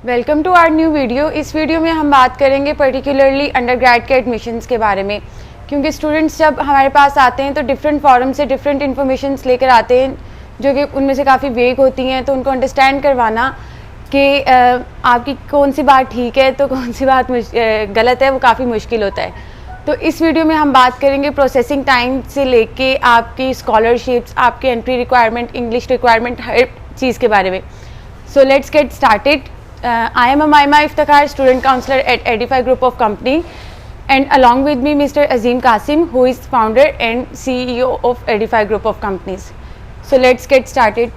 Welcome to our new video. इस video में हम बात करेंगे पर्टिकुलरली अंडरग्रेड के एडमिशन्स के बारे में, क्योंकि स्टूडेंट्स जब हमारे पास आते हैं तो डिफरेंट फॉरम से डिफरेंट इन्फॉर्मेशंस लेकर आते हैं जो कि उनमें से काफ़ी वेग होती हैं। तो उनको अंडरस्टैंड करवाना कि आपकी कौन सी बात ठीक है तो कौन सी बात गलत है, वो काफ़ी मुश्किल होता है। तो इस वीडियो में हम बात करेंगे प्रोसेसिंग टाइम से लेके आपकी स्कॉलरशिप्स, आपकी एंट्री रिक्वायरमेंट, इंग्लिश रिक्वायरमेंट, हर चीज़ के बारे में। So let's get started. I am Umayma Iftikhar, student counselor at Edify Group of Company, and along with me Mr. Azim Qasim, who is founder and CEO of Edify Group of Companies. So let's get started.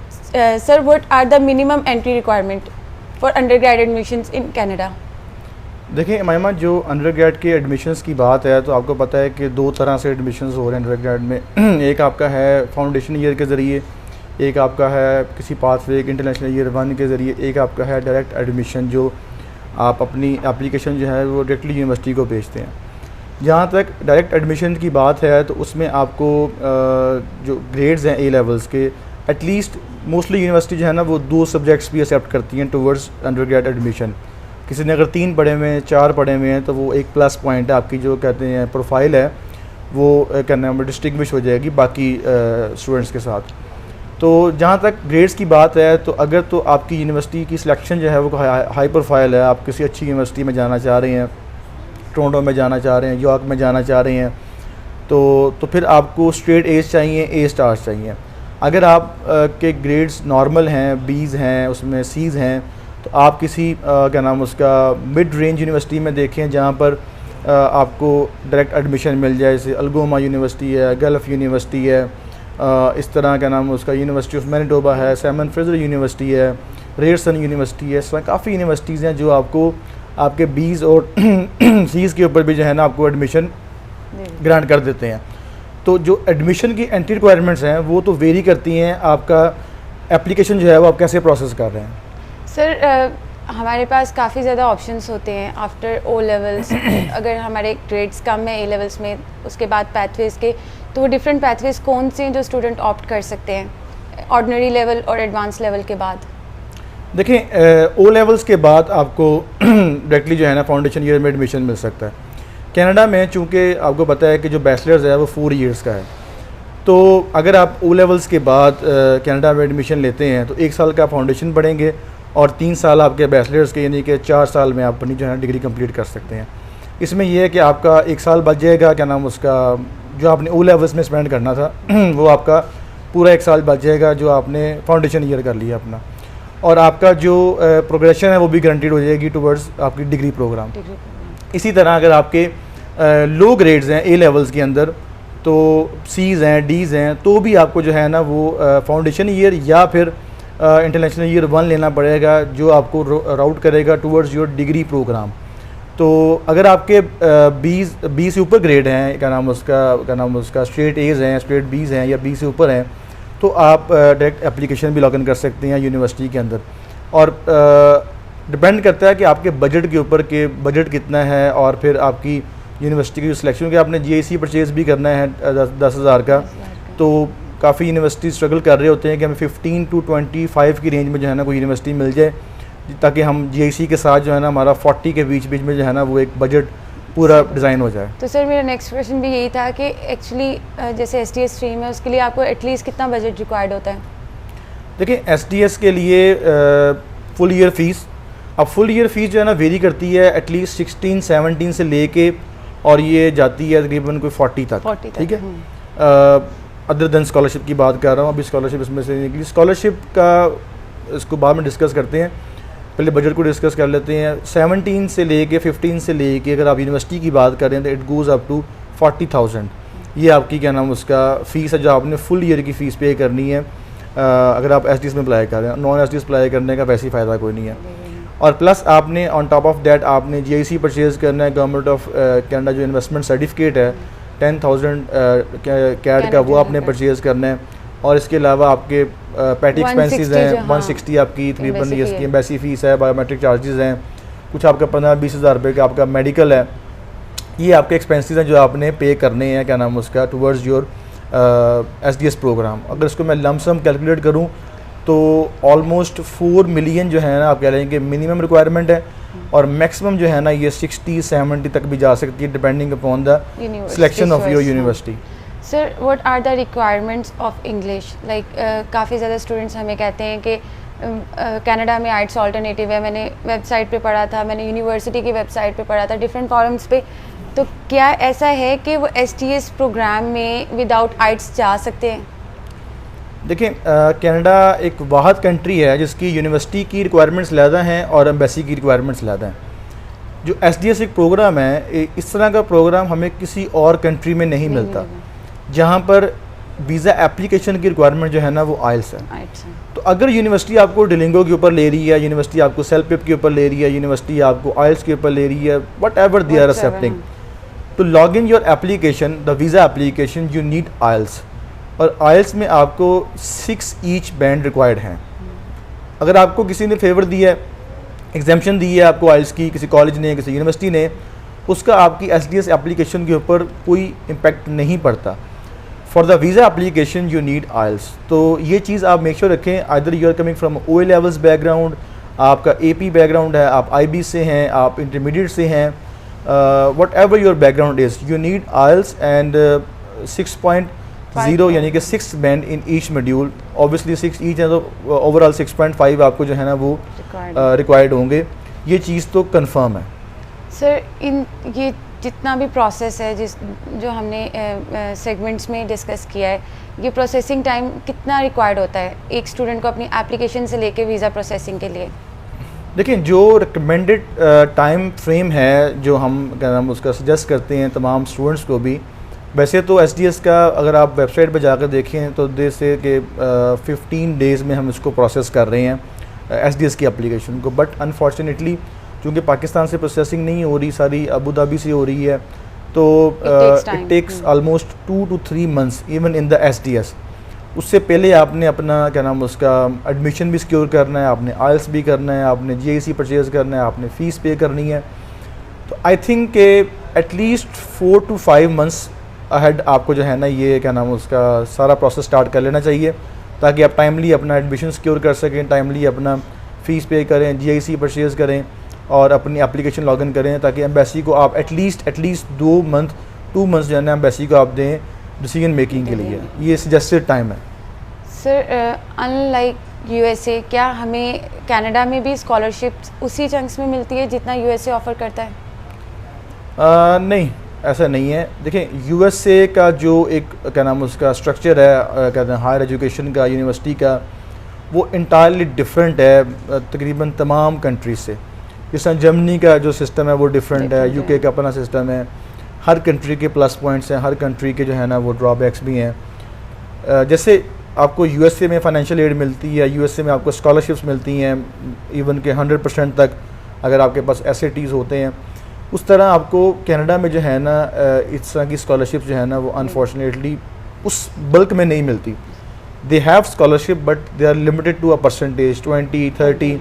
Sir, what are the minimum entry requirement for undergrad admissions in Canada? देखिए उमैमा, जो undergrad के admissions की बात है तो आपको पता है कि दो तरह से एडमिशन्स हो रहे हैं अंडरग्रेड में। एक आपका है फाउंडेशन ईयर के ज़रिए, एक आपका है किसी पाथवे इंटरनेशनल ईयर 1 के ज़रिए, एक आपका है डायरेक्ट एडमिशन जो आप अपनी एप्लीकेशन जो है वो डायरेक्टली यूनिवर्सिटी को भेजते हैं। जहाँ तक डायरेक्ट एडमिशन की बात है तो उसमें आपको जो ग्रेड्स हैं ए लेवल्स के, एटलीस्ट मोस्टली यूनिवर्सिटी जो है ना वो 2 सब्जेक्ट्स भी एक्सेप्ट करती हैं टुवर्ड्स अंडरग्रेड एडमिशन। किसी ने अगर 3 पढ़े हुए हैं, 4 पढ़े हुए हैं तो वो एक प्लस पॉइंट है, आपकी जो कहते हैं प्रोफाइल है वो कहना है डिस्टिंग्विश हो जाएगी बाकी स्टूडेंट्स के साथ। तो जहाँ तक ग्रेड्स की बात है तो अगर तो आपकी यूनिवर्सिटी की सिलेक्शन जो है वो हाई प्रोफाइल है, आप किसी अच्छी यूनिवर्सिटी में जाना चाह रहे हैं, टोरंटो में जाना चाह रहे हैं, यॉर्क में जाना चाह रहे हैं, तो फिर आपको स्ट्रेट एज चाहिए, ए स्टार्स चाहिए। अगर आप के ग्रेड्स नॉर्मल हैं, बीज़ हैं, उसमें सीज़ हैं, तो आप किसी क्या नाम उसका मिड रेंज यूनिवर्सिटी में देखें जहाँ पर आपको डायरेक्ट एडमिशन मिल जाए, जैसे अल्गोमा यूनिवर्सिटी है, गल्फ़ यूनिवर्सिटी है, इस तरह का नाम उसका यूनिवर्सिटी ऑफ मैनिटोबा है, सैमन फ्रेजर यूनिवर्सिटी है, रेयरसन यूनिवर्सिटी है। इस तरह काफ़ी यूनिवर्सिटीज़ हैं जो आपको आपके बीज़ और सीज़ के ऊपर भी जो है ना आपको एडमिशन ग्रांट कर देते हैं। तो जो एडमिशन की एंट्री रिक्वायरमेंट्स हैं वो तो वेरी करती हैं, आपका एप्लीकेशन जो है वो आप कैसे प्रोसेस कर रहे हैं। सर हमारे पास काफ़ी ज़्यादा ऑप्शंस होते हैं आफ्टर ओ लेवल्स। अगर हमारे ग्रेड्स कम है ए लेवल्स में, उसके बाद पैथवेज के, तो वो डिफरेंट पैथवेज कौन से हैं जो स्टूडेंट ऑप्ट कर सकते हैं ऑर्डिनरी लेवल और एडवांस लेवल के बाद? देखें, ओ लेवल्स के बाद आपको डायरेक्टली जो है ना फाउंडेशन ईयर में एडमिशन मिल सकता है। कनाडा में चूँकि आपको पता है कि जो बैचलर्स है वो 4 ईयर्स का है, तो अगर आप ओ लेवल्स के बाद कनाडा में एडमिशन लेते हैं तो 1 साल का फाउंडेशन पढ़ेंगे और 3 साल आपके बैचलर्स के, यानी कि 4 साल में आप अपनी जो है डिग्री कंप्लीट कर सकते हैं। इसमें यह है कि आपका 1 साल बच जाएगा, क्या नाम उसका जो आपने ओ लेवल्स में स्पेंड करना था वो आपका पूरा 1 साल बच जाएगा जो आपने फाउंडेशन ईयर कर लिया अपना, और आपका जो प्रोग्रेशन है वो भी गारंटीड हो जाएगी टुवर्ड्स आपकी डिग्री प्रोग्राम। इसी तरह अगर आपके लो ग्रेड्स हैं ए लेवल्स के अंदर, तो सीज़ हैं, डीज़ हैं, तो भी आपको जो है ना वो फाउंडेशन ईयर या फिर इंटरनेशनल ईयर 1 लेना पड़ेगा जो आपको राउट करेगा टुवर्ड्स योर डिग्री प्रोग्राम। तो अगर आपके 20 से ऊपर ग्रेड हैं, क्या नाम उसका स्ट्रेट एज हैं, स्ट्रेट बीज़ हैं या 20 से ऊपर हैं, तो आप डायरेक्ट एप्लीकेशन भी लॉगिन कर सकते हैं यूनिवर्सिटी के अंदर। और डिपेंड करता है कि आपके बजट के ऊपर कि बजट कितना है, और फिर आपकी यूनिवर्सिटी की सिलेक्शन, कि आपने GIC परचेज़ भी करना है 10,000 का, तो काफ़ी यूनिवर्सिटी स्ट्रगल कर रहे होते हैं कि हमें 15 to 25 की रेंज में जो है ना कोई यूनिवर्सिटी मिल जाए, ताकि हम GIC के साथ जो है ना हमारा 40 के बीच में जो है ना वो एक बजट पूरा डिज़ाइन हो जाए। तो सर मेरा नेक्स्ट क्वेश्चन भी यही था कि एक्चुअली जैसे STS स्ट्रीम है उसके लिए आपको एटलीस्ट कितना बजट रिक्वायर्ड होता है? देखिए, STS के लिए फुल ईयर फ़ीस, अब फुल ईयर फ़ीस जो है ना वेरी करती है एटलीस्ट 16-17 से लेके, और ये जाती है तकरीबन कोई 40 तक, ठीक है। अदर देन स्कॉलरशिप की बात कर रहा हूँ, अभी स्कॉलरशिप इसमें से निकली। स्कॉलरशिप का इसको बाद में डिस्कस करते हैं, पहले बजट को डिस्कस कर लेते हैं। 17 से लेके 15 से लेके अगर आप यूनिवर्सिटी की बात करें तो इट गोज़ अप टू 40,000। ये आपकी क्या नाम उसका फ़ीस है जो आपने फुल ईयर की फ़ीस पे करनी है अगर आप STS में अप्लाई कर रहे हैं। नॉन STS अप्लाई करने का वैसे ही फ़ायदा कोई नहीं है। और प्लस आपने ऑन टॉप ऑफ दैट आपने GIC परचेज़ करना है, गवर्नमेंट ऑफ कनाडा जो इन्वेस्टमेंट सर्टिफिकेट है 10,000 कैड का, वो आपने परचेज़ करना है। और इसके अलावा आपके पैटी एक्सपेंसेस हैं 160 आपकी तकरीबन इसकी एम्बेसी फ़ीस है, बायोमेट्रिक चार्जेस हैं, कुछ आपका 15-20 हज़ार रुपये का आपका मेडिकल है। ये आपके एक्सपेंसेस हैं जो आपने पे करने हैं, क्या नाम उसका, टुवर्ड्स योर STS प्रोग्राम। अगर इसको मैं लमसम कैलकुलेट करूँ तो ऑलमोस्ट 4 मिलियन जो है ना आप कह रहे हैं कि मिनिमम रिक्वायरमेंट है, और मैक्सिमम जो है ना ये 60-70 तक भी जा सकती है depending upon the selection of your university. Sir what are the requirements of English? Like काफ़ी ज़्यादा स्टूडेंट्स हमें कहते हैं कि कनाडा में आइट्स ऑल्टरनेटिव है, मैंने वेबसाइट पे पढ़ा था, मैंने यूनिवर्सिटी की वेबसाइट पे पढ़ा था, डिफरेंट फॉरम्स पे, तो क्या ऐसा है कि वो STS प्रोग्राम में विदाउट आइट्स जा सकते हैं? देखिए कनाडा एक वाहद कंट्री है जिसकी यूनिवर्सिटी की रिक्वायरमेंट्स ज़्यादा हैं और एम्बेसी की रिक्वायरमेंट्स ज़्यादा हैं। जो SDS एक प्रोग्राम है, इस तरह का प्रोग्राम हमें किसी और कंट्री में नहीं मिलता, जहाँ पर वीज़ा एप्लीकेशन की रिक्वायरमेंट जो है ना वो आइल्स है। तो अगर यूनिवर्सिटी आपको डिलिंगो के ऊपर ले रही है, यूनिवर्सिटी आपको सेल्पिप के ऊपर ले रही है, यूनिवर्सिटी आपको आइल्स के ऊपर ले रही है, whatever they are accepting, तो log in your application, the visa application, you need IELTS, और आइल्स में आपको 6 ईच बैंड रिक्वायर्ड हैं। अगर आपको किसी ने फेवर दिया है, एग्जाम्पशन दी है आपको आइल्स की, किसी कॉलेज ने, किसी यूनिवर्सिटी ने, उसका आपकी SDS एप्लीकेशन के ऊपर कोई इम्पेक्ट नहीं पड़ता। For the visa application you need IELTS. तो ये चीज़ आप मेक श्योर रखें, either you are coming from OA levels background, आपका AP बैकग्राउंड है, आप IB से हैं, आप इंटरमीडिएट से हैं, whatever your background is, you need IELTS and 6.0 यानी कि 6 band in each module. Obviously 6 each है तो ओवरऑल 6.5 आपको जो है ना वो रिक्वायर्ड होंगे। ये चीज़ तो कंफर्म है। सर इन ये जितना भी प्रोसेस है जो हमने सेगमेंट्स में डिस्कस किया है, ये प्रोसेसिंग टाइम कितना रिक्वायर्ड होता है एक स्टूडेंट को अपनी एप्लीकेशन से लेके वीज़ा प्रोसेसिंग के लिए? देखिए जो रिकमेंडेड टाइम फ्रेम है जो हम क्या नाम उसका सजेस्ट करते हैं तमाम स्टूडेंट्स को भी, वैसे तो SDS का अगर आप वेबसाइट पर जाकर देखें तो दे से कि 15 डेज़ में हम इसको प्रोसेस कर रहे हैं SDS की एप्लीकेशन को, बट अनफॉर्चुनेटली चूँकि पाकिस्तान से प्रोसेसिंग नहीं हो रही, सारी अबू धाबी से हो रही है, तो it takes almost 2 to 3 months even in the SDS। उससे पहले आपने अपना क्या नाम उसका एडमिशन भी सिक्योर करना है, आपने आइल्स भी करना है, आपने GIC परचेज़ करना है, आपने फ़ीस पे करनी है। तो आई थिंक के एटलीस्ट 4 to 5 months अहेड आपको जो है ना ये क्या नाम उसका सारा प्रोसेस स्टार्ट कर लेना चाहिए, ताकि आप टाइमली अपना एडमिशन सिक्योर कर सकें, टाइमली अपना फ़ीस पे करें, GIC परचेज़ करें और अपनी एप्लीकेशन लॉगिन करें, ताकि एम्बेसी को आप एटलीस्ट 2 months जो है ना एम्बेसी को आप दें डिसीजन मेकिंग के लिए। ये सजेस्टेड टाइम है। सर अनलाइक USA, क्या हमें कनाडा में भी स्कॉलरशिप उसी चंक्स में मिलती है जितना USA ऑफ़र करता है? नहीं, ऐसा नहीं है। देखें USA का जो एक क्या नाम उसका स्ट्रक्चर है कहते हैं हायर एजुकेशन का, यूनिवर्सिटी का, वो इंटायरली डिफरेंट है तकरीबन तमाम कंट्रीज से। जिस तरह जर्मनी का जो सिस्टम है वो डिफरेंट है, UK का अपना सिस्टम है, हर कंट्री के प्लस पॉइंट्स हैं, हर कंट्री के जो है ना वो ड्रॉबैक्स भी हैं। जैसे आपको USA में फ़ाइनेंशियल एड मिलती है, USA में आपको स्कॉलरशिप्स मिलती हैं इवन के 100% तक अगर आपके पास SATs होते हैं, उस तरह आपको कनाडा में जो है ना इस तरह की स्कॉलरशिप जो है ना वो अनफॉर्चुनेटली उस बल्क में नहीं मिलती। They have scholarship but they are limited to a percentage 20, 30,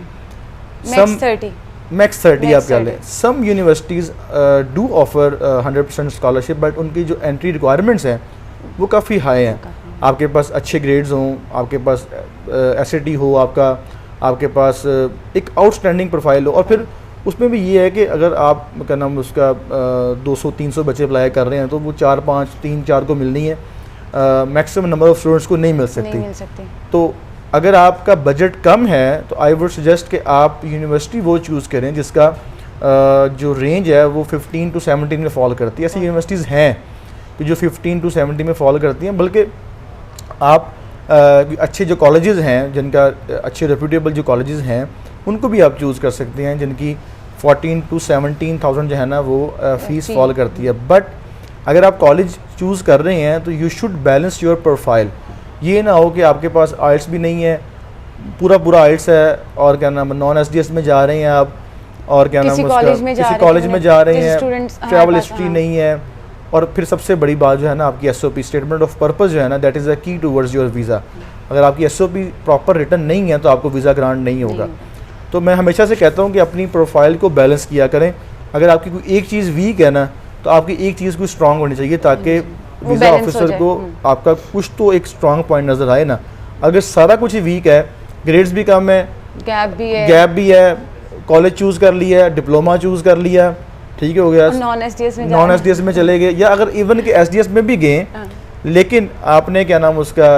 max 30 आप कह लें। Some universities do offer 100% scholarship, but उनकी जो एंट्री रिक्वायरमेंट्स हैं वो काफ़ी हाई हैं। आपके पास अच्छे ग्रेड्स हों, आपके पास SAT हो, आपके पास एक आउटस्टैंडिंग प्रोफाइल हो, और फिर उसमें भी ये है कि अगर आप क्या नाम उसका 200-300 बच्चे अप्लाई कर रहे हैं तो वो 4-5, 3-4 को मिलनी है, मैक्सिमम नंबर ऑफ़ स्टूडेंट्स को नहीं मिल सकती। तो अगर आपका बजट कम है तो आई वुड सजेस्ट कि आप यूनिवर्सिटी वो चूज़ करें जिसका जो रेंज है वो 15 to 17 में फॉल करती है। ऐसी यूनिवर्सिटीज़ हैं कि जो 15 to 17 में फॉल करती हैं, बल्कि आप अच्छे जो कॉलेजेस हैं जिनका अच्छे रेप्यूटेबल जो कॉलेजेस हैं उनको भी आप चूज़ कर सकते हैं जिनकी 14 to 17,000 जो है ना वो फ़ीस फॉल करती है। बट अगर आप कॉलेज चूज़ कर रहे हैं तो you should balance your profile. ये ना हो कि आपके पास आइल्स भी नहीं है, पूरा आइल्स है, और क्या नाम नॉन SDS में जा रहे हैं आप, और क्या नाम उसका किसी कॉलेज में जा रहे हैं, ट्रैवल हिस्ट्री नहीं है, और फिर सबसे बड़ी बात जो है ना आपकी SOP स्टेटमेंट ऑफ पर्पस जो है ना दैट इज़ अ की टूवर्ड्स योर वीज़ा। अगर आपकी SOP प्रॉपर रिटर्न नहीं है तो आपको वीज़ा ग्रांट नहीं होगा। तो मैं हमेशा से कहता हूँ कि अपनी प्रोफाइल को बैलेंस किया करें। अगर आपकी कोई एक चीज़ वीक है ना तो आपकी एक चीज़ कोई स्ट्रांग होनी चाहिए, ताकि वीज़ा ऑफिसर को आपका कुछ तो एक स्ट्रांग पॉइंट नज़र आए ना। अगर सारा कुछ ही वीक है ग्रेड्स भी कम है, गैप भी है, कॉलेज चूज़ कर लिया है, डिप्लोमा चूज़ कर लिया, ठीक है, हो गया, नॉन एसडीएस में चले गए, या अगर इवन के एसडीएस में भी गए लेकिन आपने क्या नाम उसका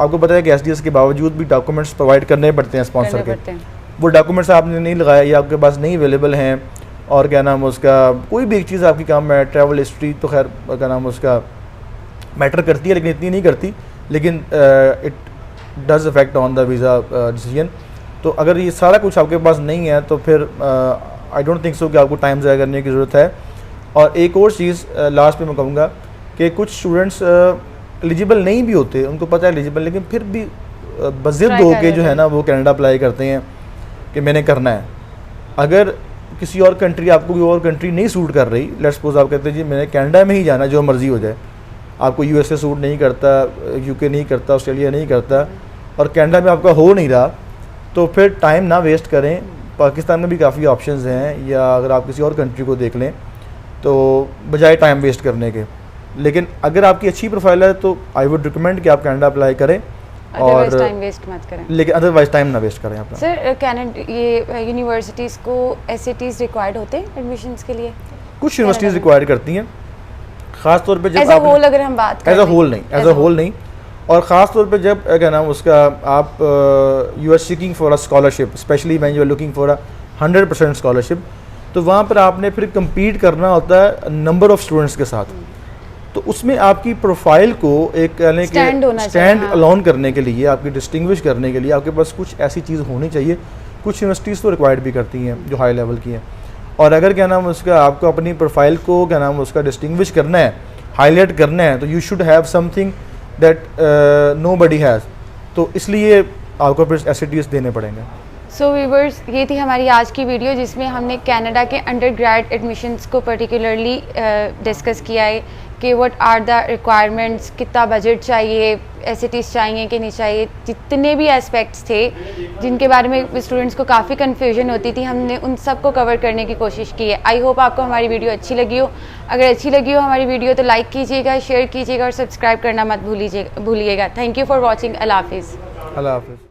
आपको पता है कि एसडीएस के बावजूद भी डॉक्यूमेंट्स प्रोवाइड करने पड़ते हैं स्पॉन्सर के, वो डॉक्यूमेंट्स आपने नहीं लगाया या आपके पास नहीं अवेलेबल हैं, और क्या नाम उसका कोई भी एक चीज़ आपकी काम है, ट्रैवल हिस्ट्री तो खैर क्या नाम उसका मैटर करती है लेकिन इतनी नहीं करती, लेकिन it does affect on the visa decision. तो अगर ये सारा कुछ आपके पास नहीं है तो फिर आई डोंट थिंक सो कि आपको टाइम ज़ाया करने की ज़रूरत है। और एक और चीज़ लास्ट पे मैं कहूँगा कि कुछ स्टूडेंट्स एलिजिबल नहीं भी होते, उनको पता है एलिजिबल, लेकिन फिर भी बज़िद होके जो है ना वो कनाडा अप्लाई करते हैं कि मैंने करना है। अगर किसी और कंट्री, आपको कोई और कंट्री नहीं सूट कर रही, लेट्स सपोज आप कहते हैं जी मैंने कनाडा में ही जाना, जो मर्ज़ी हो जाए, आपको यूएसए सूट नहीं करता, यूके नहीं करता, ऑस्ट्रेलिया नहीं करता, और कनाडा में आपका हो नहीं रहा, तो फिर टाइम ना वेस्ट करें। पाकिस्तान में भी काफ़ी ऑप्शंस हैं, या अगर आप किसी और कंट्री को देख लें तो बजाय टाइम वेस्ट करने के। लेकिन अगर आपकी अच्छी प्रोफाइल है तो आई वुड रिकमेंड कि आप कनाडा अप्लाई करें, और टाइम वेस्ट मत करें, लेकिन अदरवाइज टाइम ना वेस्ट करें अपना। सर कनाडा ये यूनिवर्सिटीज़ को एसएटीज़ रिक्वायर्ड होते हैं एडमिशन्स के लिए? कुछ यूनिवर्सिटीज़ रिक्वायर करती हैं, ख़ास तौर पे जब एज अ होल अगर हम बात करें, एज अ होल नहीं, और ख़ास तौर पे जब क्या नाम उसका आप you are seeking for a scholarship, specially when you are looking for a 100% scholarship, तो वहाँ पर आपने फिर कम्पीट करना होता है नंबर ऑफ़ स्टूडेंट्स के साथ। तो उसमें आपकी प्रोफाइल को एक स्टैंड अलोन करने के लिए, आपकी डिस्टिंग्विश करने के लिए आपके पास कुछ ऐसी चीज़ होनी चाहिए। कुछ यूनिवर्सिटीज़ तो रिक्वायर्ड भी करती हैं जो हाई लेवल की हैं, और अगर क्या नाम उसका आपको अपनी प्रोफाइल को क्या नाम उसका डिस्टिंग्विश करना है, हाईलाइट करना है, तो you should have something that nobody has, तो इसलिए आपको फिर एसएटीएस देने पड़ेंगे। सो व्यूअर्स, ये थी हमारी आज की वीडियो जिसमें हमने कनाडा के अंडर ग्रेड एडमिशन्स को पर्टिकुलरली डिस्कस किया है कि व्हाट आर द रिक्वायरमेंट्स, कितना बजट चाहिए, एसएटीज चाहिए कि नहीं चाहिए, जितने भी एस्पेक्ट्स थे जिनके बारे में स्टूडेंट्स को काफ़ी कन्फ्यूजन होती थी, हमने उन सब को कवर करने की कोशिश की है। आई होप आपको हमारी वीडियो अच्छी लगी हो। अगर अच्छी लगी हो हमारी वीडियो तो लाइक कीजिएगा, शेयर कीजिएगा और सब्सक्राइब करना मत भूलिएगा। Thank you for watching. अल्लाह हाफिज़।